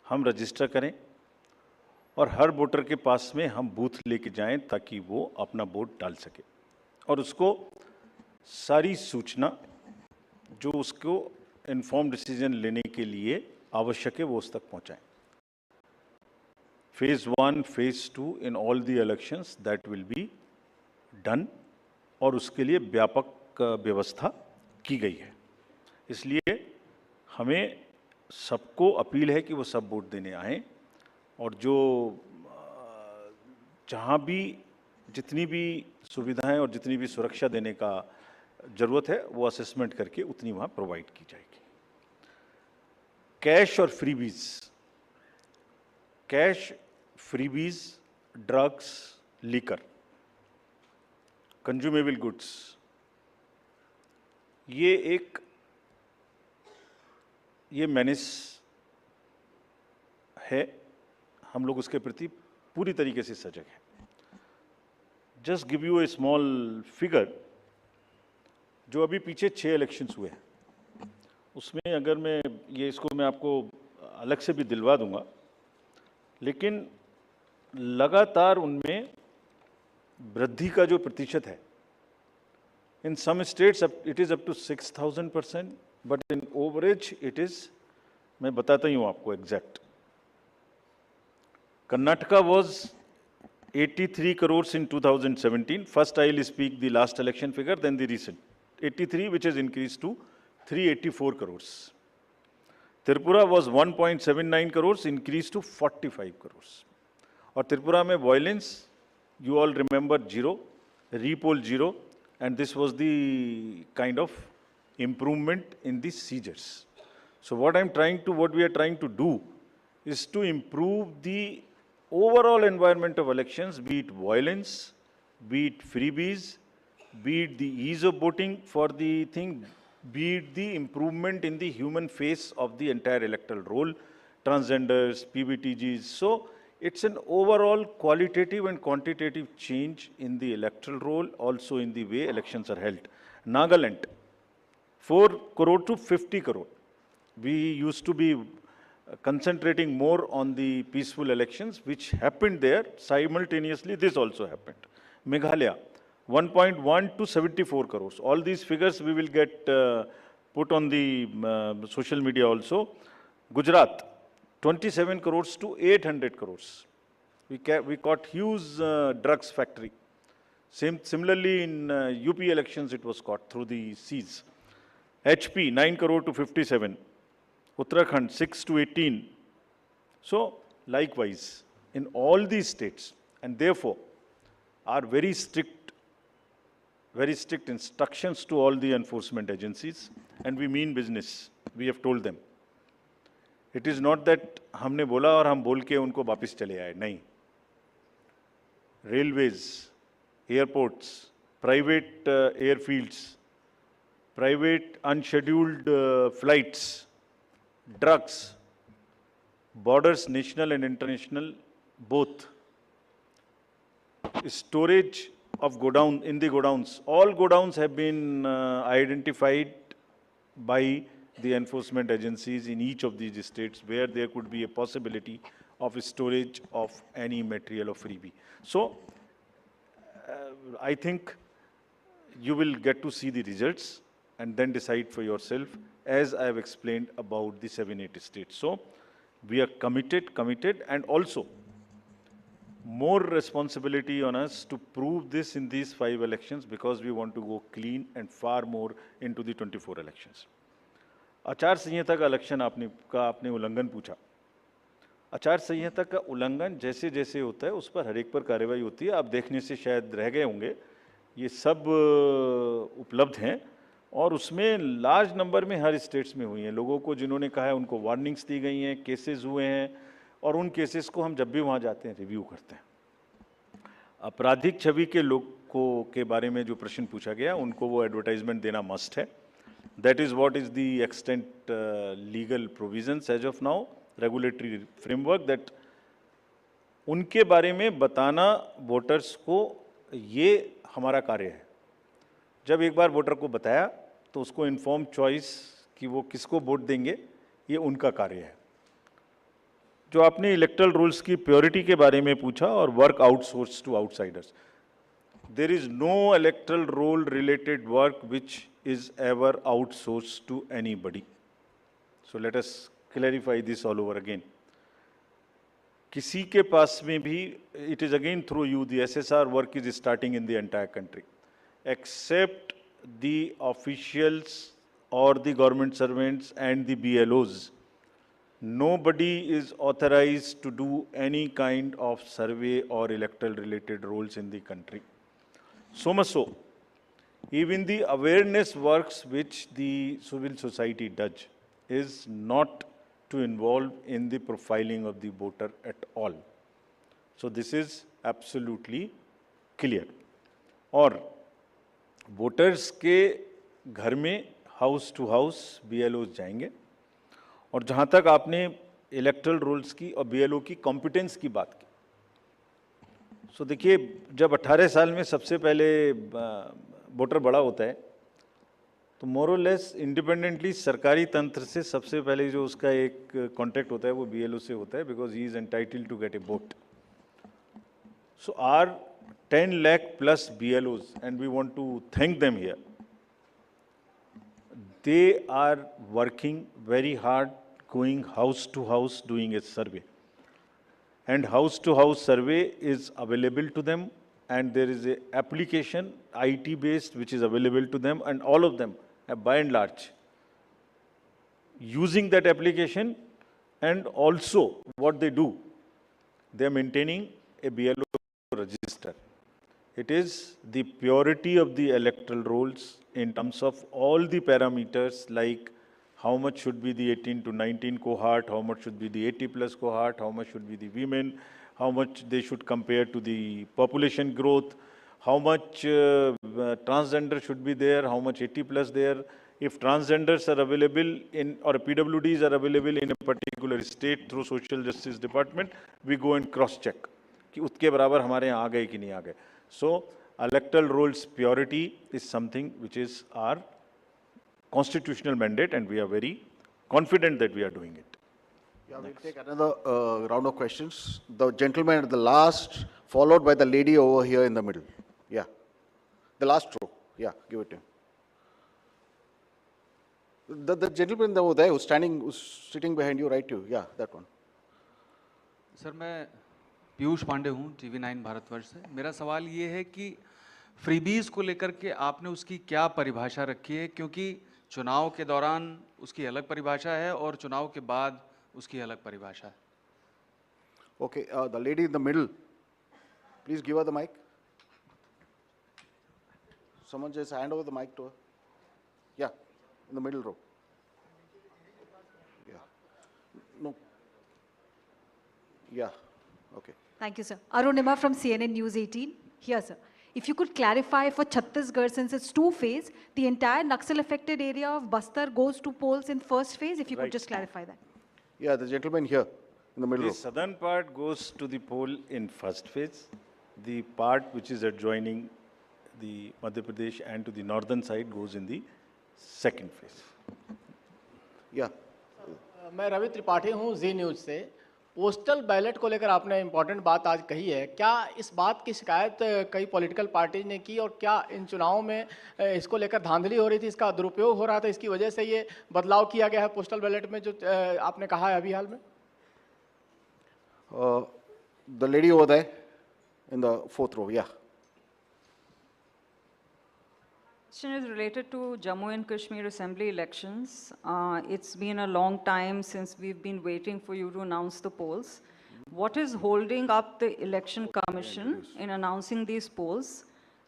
हम रजिस्टर करें और हर वोटर के पास में हम बूथ लेके जाएं ताकि वो अपना वोट डाल सके और उसको सारी सूचना जो उसको इन्फॉर्म्ड डिसीजन लेने के लिए आवश्यक है वो उस तक पहुंचाएं. Phase 1, Phase 2 in all the elections that will be done, और उसके लिए व्यापक व्यवस्था की गई है. इसलिए हमें सबको अपील है कि वो सब वोट देने आएँ और जो जहाँ भी जितनी भी सुविधाएं और जितनी भी सुरक्षा देने का ज़रूरत है वो असेसमेंट करके उतनी वहाँ प्रोवाइड की जाएगी. कैश और freebies cash, freebies, drugs, liquor, consumable goods, ये menace है, हम लोग उसके प्रति पूरी तरीके से सजग हैं। Just give you a small figure, जो अभी पीछे 6 इलेक्शंस हुए हैं, उसमें अगर मैं इसको मैं आपको अलग से भी दिलवा दूंगा, लेकिन लगातार उनमें वृद्धि का जो प्रतिशत है, in some states it is up to 6,000%, but in average it is, मैं बताता ही हूँ आपको exact. Karnataka was 83 crores in 2017. First, I will speak the last election figure, then the recent. 83, which has increased to 384 crores. Tripura was 1.79 crores, increased to 45 crores. और Tripura में violence, you all remember 0, repoll 0, and this was the kind of improvement in the seizures. So what we are trying to do is to improve the overall environment of elections, be it violence, be it freebies, be it the ease of voting for the thing, be it the improvement in the human face of the entire electoral roll, transgenders, PBTGs. So it's an overall qualitative and quantitative change in the electoral roll, also in the way elections are held. Nagaland, 4 crore to 50 crore. We used to be concentrating more on the peaceful elections, which happened there. Simultaneously, this also happened. Meghalaya, 1.1 to 74 crores. All these figures we will get put on the social media also. Gujarat, 27 crores to 800 crores. We caught huge drugs factory. Similarly, in UP elections, it was caught through the seas. HP, 9 crore to 57. Uttarakhand, 6 to 18. So, likewise, in all these states, and therefore, are very strict instructions to all the enforcement agencies, and we mean business. We have told them. It is not that हमने बोला और हम बोल के उनको वापस चले आए, नहीं. Railways, airports, private airfields, private unscheduled flights, drugs, borders, national and international, both. Storage of godown, in the godowns. All godowns have been identified by the enforcement agencies in each of these states where there could be a possibility of storage of any material of freebie. So, I think you will get to see the results and then decide for yourself, as I have explained about the 7-8 states. So, we are committed, and also more responsibility on us to prove this in these 5 elections, because we want to go clean and far more into the 24 elections. आचार संहिता का election आपने उल्लंघन पूछा. आचार संहिता का उल्लंघन जैसे जैसे होता है उस पर हर एक पर कार्रवाई होती है. आप देखने से शायद रह गए होंगे, ये सब उपलब्ध हैं और उसमें लार्ज नंबर में हर स्टेट्स में हुई हैं. लोगों को जिन्होंने कहा है उनको वार्निंग्स दी गई हैं, केसेस हुए हैं, और उन केसेस को हम जब भी वहाँ जाते हैं रिव्यू करते हैं. आपराधिक छवि के लोगों के बारे में जो प्रश्न पूछा गया, उनको वो एडवर्टाइजमेंट देना मस्ट है. That is what is the extent legal provisions as of now, regulatory framework, that उनके बारे में बताना वोटर्स को, ये हमारा कार्य है. जब एक बार वोटर को बताया तो उसको इन्फॉर्म चॉइस कि वो किसको वोट देंगे, ये उनका कार्य है. जो आपने इलेक्टरल रूल्स की प्योरिटी के बारे में पूछा और work outsource to outsiders, there is no electoral roll related work which is ever outsourced to anybody. So let us clarify this all over again. किसी के पास में भी, it is again through you, the SSR work is starting in the entire country, except the officials or the government servants and the BLOs. Nobody is authorized to do any kind of survey or electoral related roles in the country. So much so, even the awareness works which the civil society does is not to involve in the profiling of the voter at all. So this is absolutely clear. और voters के घर में house to house BLOs जाएंगे, और जहाँ तक आपने electoral roles की और BLO की कॉम्पिटेंस की बात की, सो देखिए, जब 18 साल में सबसे पहले वोटर बड़ा होता है, तो मोर और लेस इंडिपेंडेंटली सरकारी तंत्र से सबसे पहले जो उसका एक कॉन्टैक्ट होता है वो BLO से होता है, because he is entitled to get a vote. So are 10 lakh plus BLOs, and we want to thank them here. They are working very hard, going house to house, doing a survey. And house to house survey is available to them, and there is a application, IT based, which is available to them, and all of them, by and large, using that application. And also what they do, they are maintaining a BLO register. It is the purity of the electoral rolls in terms of all the parameters, like how much should be the 18 to 19 cohort, how much should be the 80 plus cohort, how much should be the women, how much they should compare to the population growth, how much transgender should be there, how much 80 plus there. If transgenders are available in, or PWDs are available in a particular state through social justice department, we go and cross check कि उसके बराबर हमारे यहाँ आ गए कि नहीं आ गए. So electoral rolls purity is something which is our constitutional mandate, and we are very confident that we are doing it. Yeah, we'll take another round of questions. The gentleman at the last, followed by the lady over here in the middle. Yeah, the last row. Yeah, give it to him. The gentleman over there who's sitting behind you, right? You. Yeah, that one. Sir, मैं पीयूष पांडे हूँ, TV9 Bharatvarsh से. मेरा सवाल ये है कि freebies को लेकर के आपने उसकी क्या परिभाषा रखी है, क्योंकि चुनाव के दौरान उसकी अलग परिभाषा है और चुनाव के बाद उसकी अलग परिभाषा है. Okay, the lady in the middle, please give her the mic. Someone just hand over the mic to her. Yeah, in the middle row. Yeah. No. Yeah, okay. Thank you, sir. Arunima from CNN News 18. Here, sir. If you could clarify for Chhattisgarh, since it's two-phase, the entire Naxal-affected area of Bastar goes to polls in first phase, if you could just clarify that. Yeah, the gentleman here in the middle The row. southern part goes to the poll in first phase. The part which is adjoining the Madhya Pradesh and to the northern side goes in the second phase. Yeah. मैं रवि त्रिपाठी हूँ जी news से. Postal ballot को लेकर आपने important बात आज कही है. क्या इस बात की शिकायत कई पॉलिटिकल पार्टी ने की, और क्या इन चुनाव में इसको लेकर धांधली हो रही थी, इसका दुरुपयोग हो रहा था, इसकी वजह से ये बदलाव किया गया है पोस्टल बैलेट में जो आपने कहा है अभी हाल में? The lady over there in the fourth row, yeah. Question is related to Jammu and Kashmir Assembly elections. It's been a long time since we've been waiting for you to announce the polls. What is holding up the Election Commission in announcing these polls?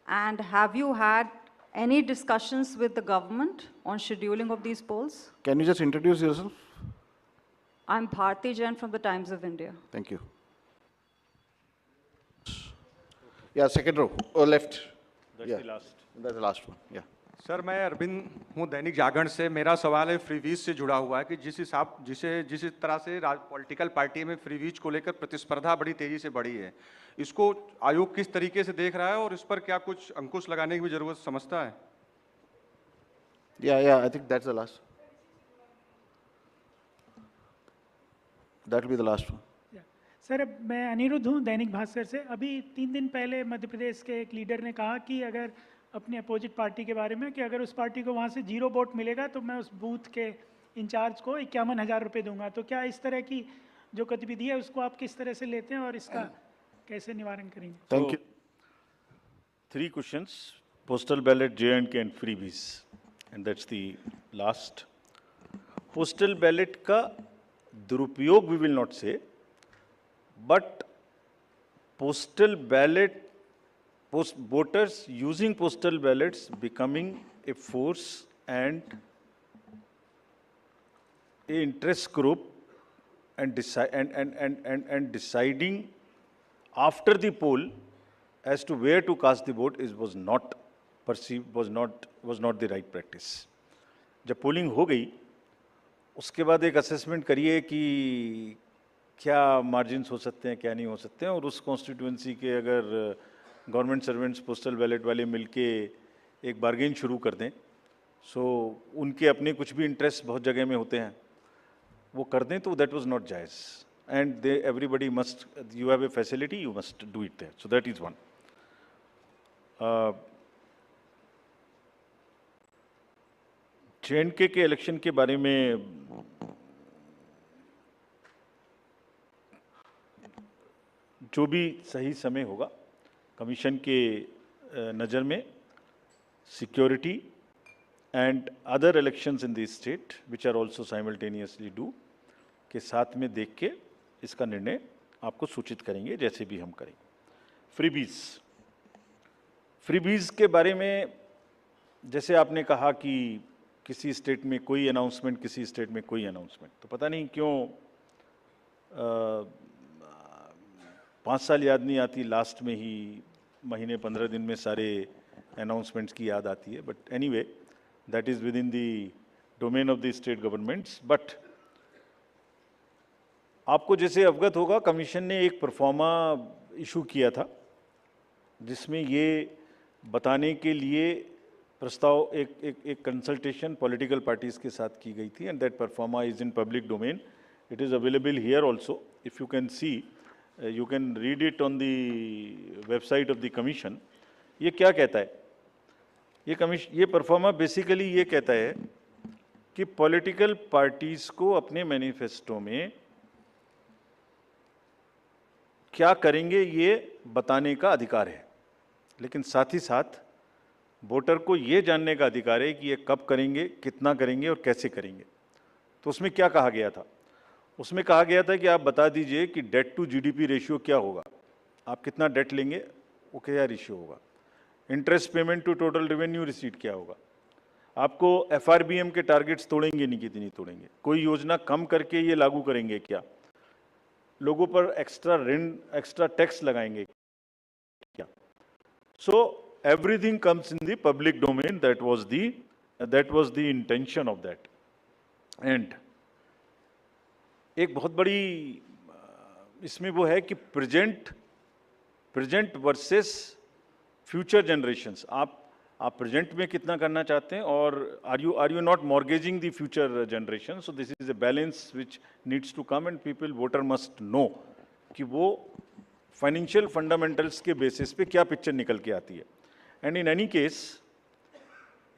And have you had any discussions with the government on scheduling of these polls? Can you just introduce yourself? I'm Bharti Jain from the Times of India. Thank you. Yeah, second row, or left. That's the last. That's the last one, yeah. Sir, मैं अरविंद हूँ दैनिक जागरण से. मेरा सवाल है freebies से जुड़ा हुआ है कि जिस तरह से पॉलिटिकल पार्टी में फ्रीवीज को लेकर प्रतिस्पर्धा बड़ी तेजी से बढ़ी है, इसको आयोग किस तरीके से देख रहा है और इस पर क्या कुछ अंकुश लगाने की भी जरूरत समझता है? Yeah, I think that's the last. That will be the last one. Sir, मैं अनिरुद्ध हूँ दैनिक भास्कर से. अभी 3 दिन पहले मध्य प्रदेश के एक लीडर ने कहा कि अगर अपने अपोजिट पार्टी के बारे में कि अगर उस पार्टी को वहाँ से 0 वोट मिलेगा तो मैं उस बूथ के इंचार्ज को 51,000 रुपये दूंगा. तो क्या इस तरह की जो गतिविधि है उसको आप किस तरह से लेते हैं और इसका कैसे निवारण करेंगे? Thank you. 3 questions: postal ballot, J&K and freebies, and that's the last. Postal ballot का दुरुपयोग we will not say, but postal ballot, voters using postal ballots becoming a force and a interest group and deciding after the poll as to where to cast the vote was not perceived, was not the right practice. जब polling हो गई उसके बाद एक assessment करिए कि क्या margins हो सकते हैं, क्या नहीं हो सकते हैं, और उस कॉन्स्टिट्यूएंसी के अगर गवर्नमेंट सर्वेंट्स पोस्टल बैलेट वाले मिलके एक बार्गेन शुरू कर दें, सो उनके अपने कुछ भी इंटरेस्ट बहुत जगह में होते हैं, वो कर दें, तो दैट वाज नॉट जायज़. And they everybody must, you have a facility, you must do it there. So that is one. JNK के इलेक्शन के बारे में जो भी सही समय होगा, कमीशन के नज़र में security and other elections in the state which are also simultaneously डू के साथ में देख के इसका निर्णय आपको सूचित करेंगे, जैसे भी हम करेंगे. फ्रीबीज के बारे में जैसे आपने कहा कि किसी स्टेट में कोई अनाउंसमेंट, किसी स्टेट में कोई अनाउंसमेंट, तो पता नहीं क्यों 5 साल याद नहीं आती, लास्ट में ही महीने 15 दिन में सारे अनाउंसमेंट्स की याद आती है. But anyway, that is with in the domain of the state governments. But आपको जैसे अवगत होगा, कमीशन ने एक परफॉर्मा इशू किया था जिसमें ये बताने के लिए प्रस्ताव एक कंसल्टेशन पॉलिटिकल पार्टीज के साथ की गई थी. And that pro forma is in public domain. It is available here also. If you can see, you can read it on the website of the commission. ये क्या कहता है? ये परफॉर्मा बेसिकली ये कहता है कि पॉलिटिकल पार्टीज को अपने मैनिफेस्टो में क्या करेंगे ये बताने का अधिकार है, लेकिन साथ ही साथ वोटर को ये जानने का अधिकार है कि ये कब करेंगे, कितना करेंगे और कैसे करेंगे. तो उसमें क्या कहा गया था? उसमें कहा गया था कि आप बता दीजिए कि डेट टू जीडीपी रेशियो क्या होगा, आप कितना डेट लेंगे, वो क्या रेशियो होगा, interest payment to total revenue receipt क्या होगा, आपको एफआरबीएम के टारगेट्स तोड़ेंगे नहीं, कितनी तोड़ेंगे, कोई योजना कम करके ये लागू करेंगे क्या, लोगों पर एक्स्ट्रा ऋण, एक्स्ट्रा टैक्स लगाएंगे क्या. So everything comes in the public domain. That was the intention of that. And एक बहुत बड़ी इसमें वो है कि प्रेजेंट वर्सेस फ्यूचर जनरेशंस. आप प्रेजेंट में कितना करना चाहते हैं, और are you not mortgaging the future generation. So this is a balance which needs to come, and people, voter must know कि वो फाइनेंशियल फंडामेंटल्स के बेसिस पे क्या पिक्चर निकल के आती है. And in any case,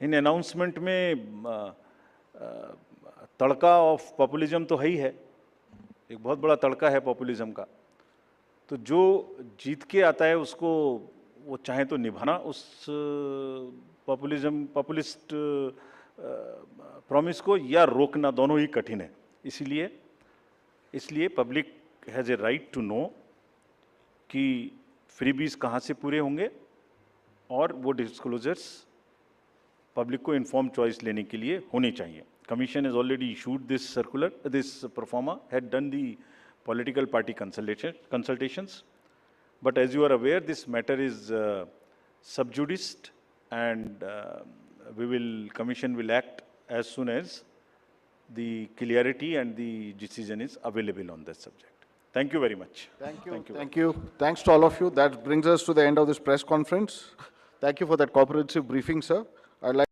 in announcement में तड़का ऑफ पॉपुलिज्म तो है ही है, एक बहुत बड़ा तड़का है पॉपुलिज्म का. तो जो जीत के आता है उसको वो चाहे तो निभाना उस पॉपुलिस्ट प्रॉमिस को, या रोकना, दोनों ही कठिन है. इसलिए public has a right to know कि फ्रीबीज कहाँ से पूरे होंगे, और वो डिस्क्लोजर्स पब्लिक को इन्फॉर्म चॉइस लेने के लिए होने चाहिए. Commission has already issued this circular, this proforma, had done the political party consultations. But as you are aware, this matter is sub judice, and Commission will act as soon as the clarity and the decision is available on this subject. Thank you very much. Thank you. Thanks to all of you. That brings us to the end of this press conference. Thank you for that comprehensive briefing, sir. I'd like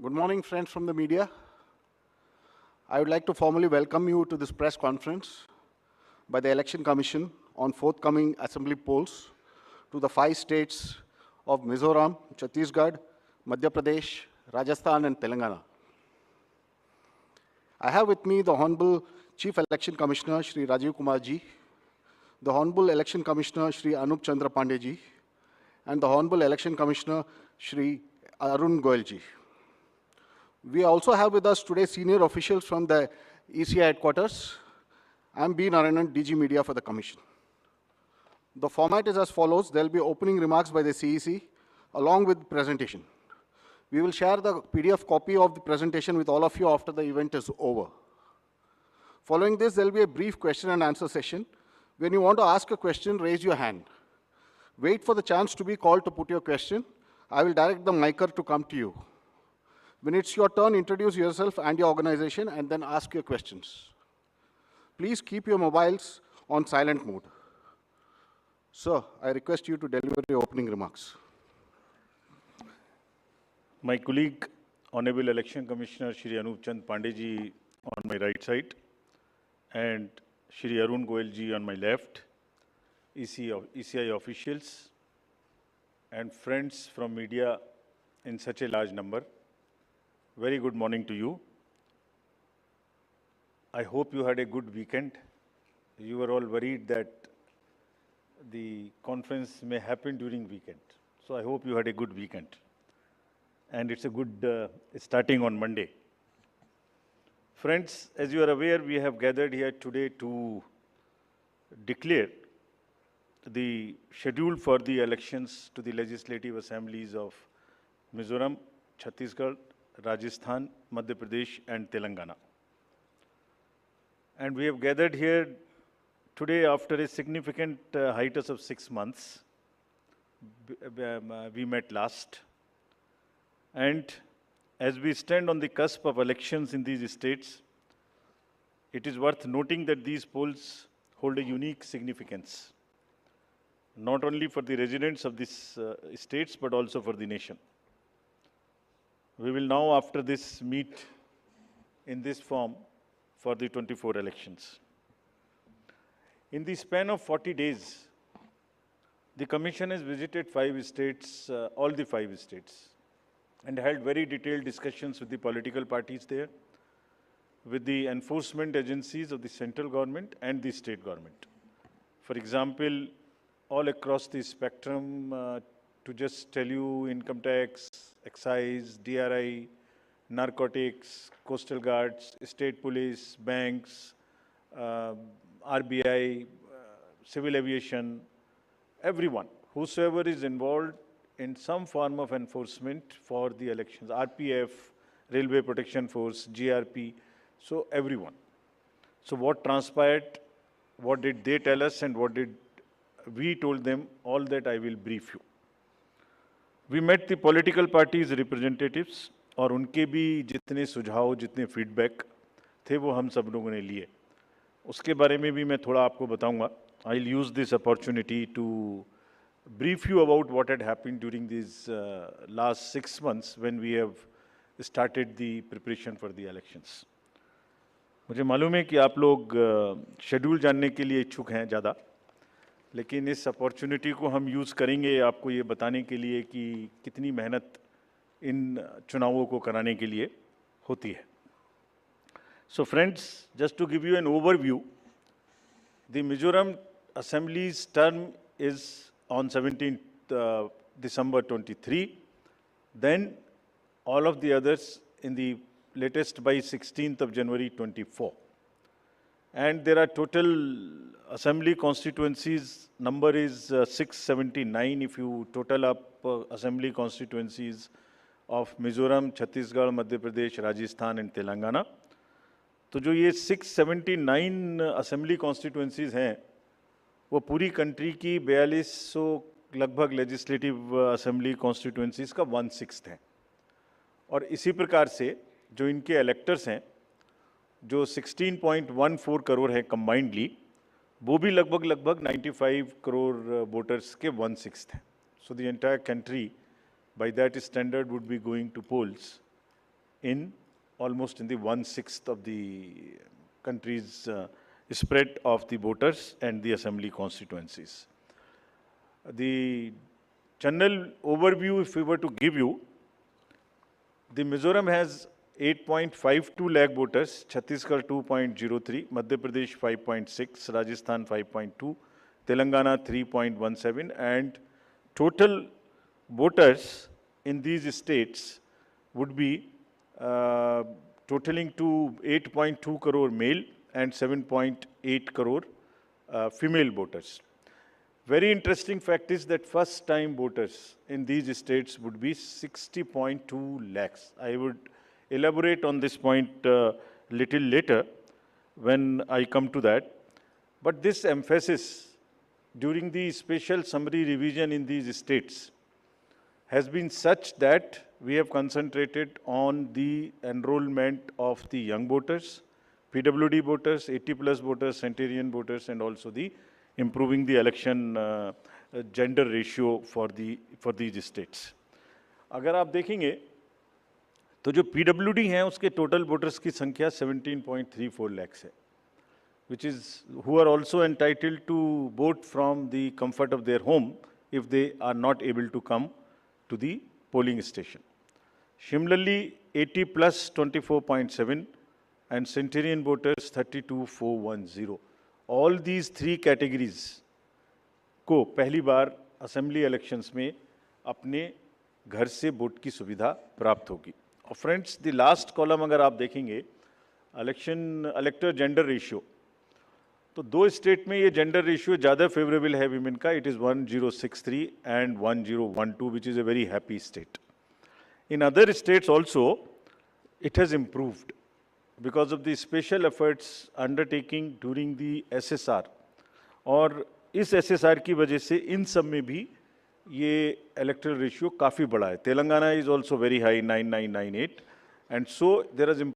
Good morning, friends from the media. I would like to formally welcome you to this press conference by the Election Commission on forthcoming assembly polls to the 5 states of Mizoram, Chhattisgarh, Madhya Pradesh, Rajasthan, and Telangana. I have with me the Honorable Chief Election Commissioner, Shri Rajiv Kumar Ji, the Honorable Election Commissioner, Shri Anup Chandra Pandey Ji, and the Honorable Election Commissioner, Shri Arun Goyal Ji. We also have with us today senior officials from the ECI headquarters. I'm B. Narayanan, DG Media for the Commission. The format is as follows. There will be opening remarks by the CEC along with presentation. We will share the PDF copy of the presentation with all of you after the event is over. Following this, there will be a brief question and answer session. When you want to ask a question, raise your hand. Wait for the chance to be called to put your question. I will direct the micer to come to you. When it's your turn, introduce yourself and your organization and then ask your questions. Please keep your mobiles on silent mode. Sir, I request you to deliver your opening remarks. My colleague, Honorable Election Commissioner Shri Anup Chandra Pandey Ji on my right side and Shri Arun Goyal Ji on my left, ECI officials and friends from media in such a large number. Very good morning to you. I hope you had a good weekend. You were all worried that the conference may happen during weekend. So I hope you had a good weekend. And it's a good starting on Monday. Friends, as you are aware, we have gathered here today to declare the schedule for the elections to the legislative assemblies of Mizoram, Chhattisgarh, Rajasthan, Madhya Pradesh, and Telangana. And we have gathered here today after a significant hiatus of 6 months. We met last. And as we stand on the cusp of elections in these states, it is worth noting that these polls hold a unique significance, not only for the residents of these states, but also for the nation. We will now, after this, meet in this form for the 24 elections. In the span of 40 days, the Commission has visited 5 states, all the 5 states, and held very detailed discussions with the political parties there, with the enforcement agencies of the central government and the state government. For example, all across the spectrum, to just tell you, income tax, excise, DRI, narcotics, coastal guards, state police, banks, RBI, civil aviation, everyone, whosoever is involved in some form of enforcement for the elections, RPF, Railway Protection Force, GRP, so everyone. So what transpired, what did they tell us and what did we told them, all that I will brief you. We met the political parties representatives और उनके भी जितने सुझाव, जितने feedback थे वो हम सब लोगों ने लिए. उसके बारे में भी मैं थोड़ा आपको बताऊंगा. I'll use this opportunity to brief you about what had happened during these last 6 months when we have started the preparation for the elections. मुझे मालूम है कि आप लोग शेड्यूल जानने के लिए इच्छुक हैं ज़्यादा, लेकिन इस अपॉर्चुनिटी को हम यूज़ करेंगे आपको ये बताने के लिए कि कितनी मेहनत इन चुनावों को कराने के लिए होती है. So friends, just to give you an overview, the Mizoram Assembly's term is on 17th December 23. Then all of the others in the latest by 16th of January 24. And there are total assembly constituencies, number is 679 if you total up assembly constituencies of Mizoram, Chhattisgarh, Madhya Pradesh, Rajasthan and Telangana. तो जो ये 679 assembly constituencies हैं वो पूरी country की 4200 लगभग legislative assembly constituencies का 1/6 है. और इसी प्रकार से जो इनके इलेक्टर्स हैं जो 16.14 करोड़ है कंबाइंडली, वो भी लगभग 95 करोड़ वोटर्स के 1/6 हैं. So the entire country by that standard would be going to polls in almost in the 1/6 of the country's spread of the voters and the assembly constituencies. The general overview, if we were to give you, the Mizoram has 8.52 lakh voters, Chhattisgarh 2.03, Madhya Pradesh 5.6, Rajasthan 5.2, Telangana 3.17, and total voters in these states would be totaling to 8.2 crore male and 7.8 crore female voters. Very interesting fact is that first time voters in these states would be 60.2 lakhs. I would elaborate on this point little later when I come to that. But this emphasis during the special summary revision in these states has been such that we have concentrated on the enrollment of the young voters, PWD voters, 80+ voters, centenarian voters, and also the improving the election gender ratio for these states. अगर आप देखेंगे तो जो PWD हैं उसके total voters की संख्या 17.34 lakhs है, which is who are also entitled to vote from the comfort of their home if they are not able to come to the polling station. Similarly, 80+ 24.7 and centenarian voters 32,410. All these three categories को पहली बार assembly elections में अपने घर से vote की सुविधा प्राप्त होगी. और फ्रेंड्स, द लास्ट कॉलम अगर आप देखेंगे इलेक्टर जेंडर रेशियो, तो दो स्टेट में ये जेंडर रेशियो ज़्यादा फेवरेबल है विमेन का. It is 1063 and 1012, which is a very happy state. In other states also it has improved because of the special efforts undertaking during the SSR. और इस SSR की वजह से इन सब में भी ये electoral ratio काफ़ी बड़ा है. Telangana is also very high, 9998, and so there is